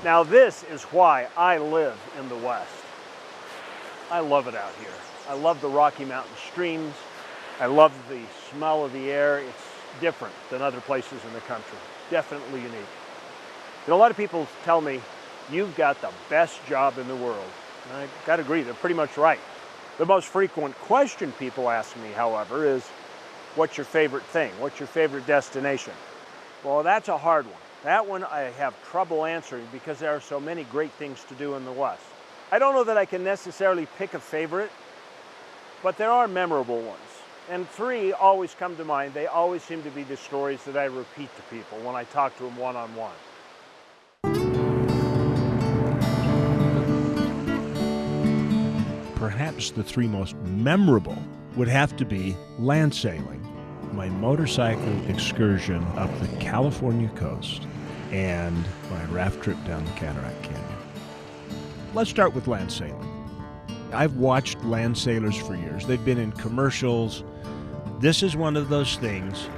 Now this is why I live in the West. I love it out here. I love the Rocky Mountain streams. I love the smell of the air. It's different than other places in the country. Definitely unique. You know, a lot of people tell me, you've got the best job in the world. And I gotta agree, they're pretty much right. The most frequent question people ask me, however, is, what's your favorite thing? What's your favorite destination? Well, that's a hard one. That one I have trouble answering because there are so many great things to do in the West. I don't know that I can necessarily pick a favorite, but there are memorable ones. And three always come to mind. They always seem to be the stories that I repeat to people when I talk to them one-on-one. Perhaps the three most memorable would have to be land sailing, my motorcycle excursion up the California coast, and my raft trip down the Cataract Canyon. Let's start with land sailing. I've watched land sailors for years. They've been in commercials. This is one of those things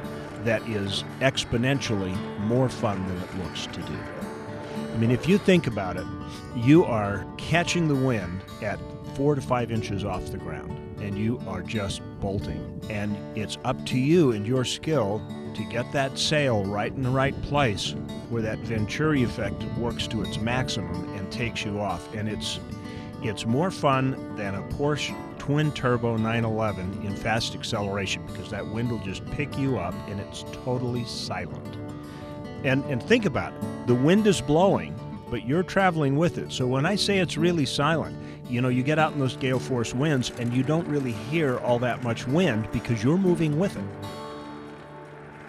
that is exponentially more fun than it looks to do. I mean, if you think about it, you are catching the wind at 4 to 5 inches off the ground, and you are just bolting. And it's up to you and your skill to get that sail right in the right place where that Venturi effect works to its maximum and takes you off. And it's more fun than a Porsche twin-turbo 911 in fast acceleration, because that wind will just pick you up and it's totally silent. And think about it. The wind is blowing, but you're traveling with it. So when I say it's really silent, you know, you get out in those gale force winds and you don't really hear all that much wind because you're moving with it.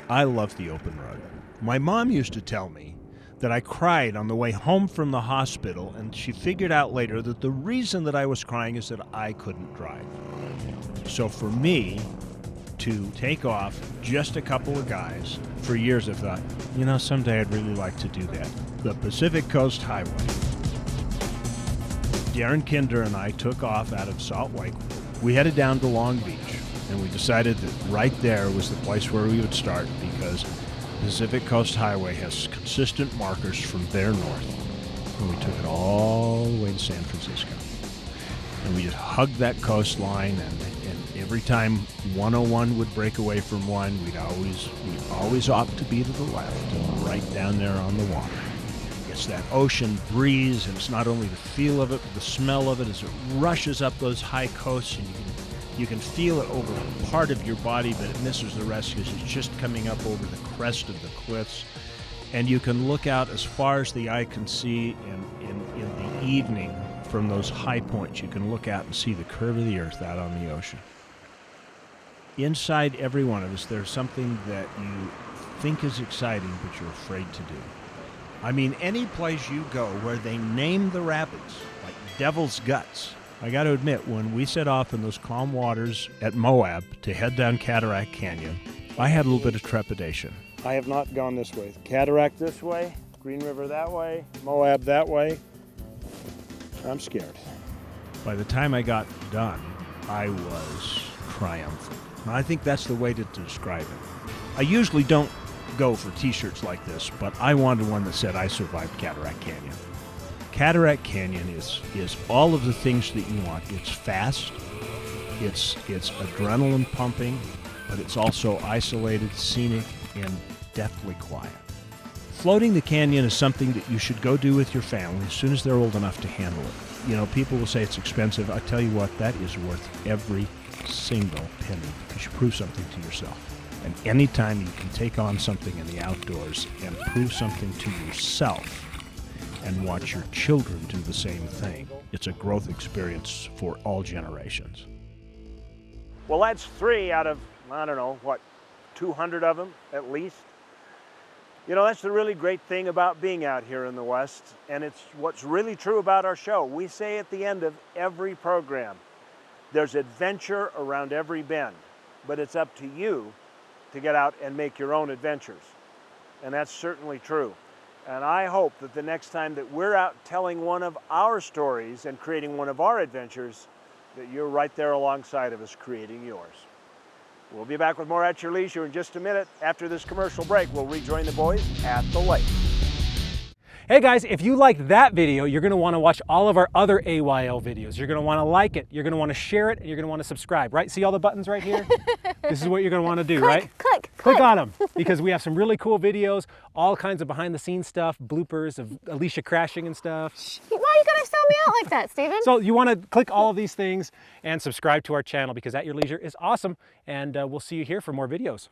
I love the open road. My mom used to tell me that I cried on the way home from the hospital, and she figured out later that the reason that I was crying is that I couldn't drive. So for me to take off just a couple of guys, for years I thought, you know, someday I'd really like to do that. The Pacific Coast Highway. Darren Kinder and I took off out of Salt Lake. We headed down to Long Beach, and we decided that right there was the place where we would start, because the Pacific Coast Highway has consistent markers from there north. And we took it all the way to San Francisco. And we just hugged that coastline, and every time 101 would break away from one, we'd always opt to be to the left, and right down there on the water. It's that ocean breeze, and it's not only the feel of it, but the smell of it as it rushes up those high coasts, and you can feel it over part of your body, but it misses the rest because it's just coming up over the crest of the cliffs. And you can look out as far as the eye can see, and in the evening from those high points, you can look out and see the curve of the earth out on the ocean. Inside every one of us, there's something that you think is exciting, but you're afraid to do. I mean, any place you go where they name the rapids, like Devil's Guts. I got to admit, when we set off in those calm waters at Moab to head down Cataract Canyon, I had a little bit of trepidation. I have not gone this way. Cataract this way, Green River that way, Moab that way. I'm scared. By the time I got done, I was triumphant. And I think that's the way to describe it. I usually don't go for t-shirts like this, but I wanted one that said I survived Cataract Canyon. Cataract Canyon is all of the things that you want. It's fast, it's adrenaline pumping, but it's also isolated, scenic, and deathly quiet. Floating the canyon is something that you should go do with your family as soon as they're old enough to handle it. You know, people will say it's expensive. I tell you what, that is worth every single penny, because you prove something to yourself. And anytime you can take on something in the outdoors and prove something to yourself and watch your children do the same thing, it's a growth experience for all generations. Well, that's 3 out of, I don't know, what, 200 of them at least. You know, that's the really great thing about being out here in the West, and it's what's really true about our show. We say at the end of every program, there's adventure around every bend, but it's up to you to get out and make your own adventures. And that's certainly true. And I hope that the next time that we're out telling one of our stories and creating one of our adventures, that you're right there alongside of us creating yours. We'll be back with more At Your Leisure in just a minute. After this commercial break, we'll rejoin the boys at the lake. Hey guys, if you liked that video, you're gonna wanna watch all of our other AYL videos. You're gonna wanna like it, you're gonna wanna share it, and you're gonna wanna subscribe, right? See all the buttons right here? This is what you're gonna wanna do, right? Click on them, because we have some really cool videos, all kinds of behind the scenes stuff, bloopers of Alicia crashing and stuff. Why are you gonna sell me out like that, Steven? So you wanna click all of these things and subscribe to our channel, because At Your Leisure is awesome, and we'll see you here for more videos.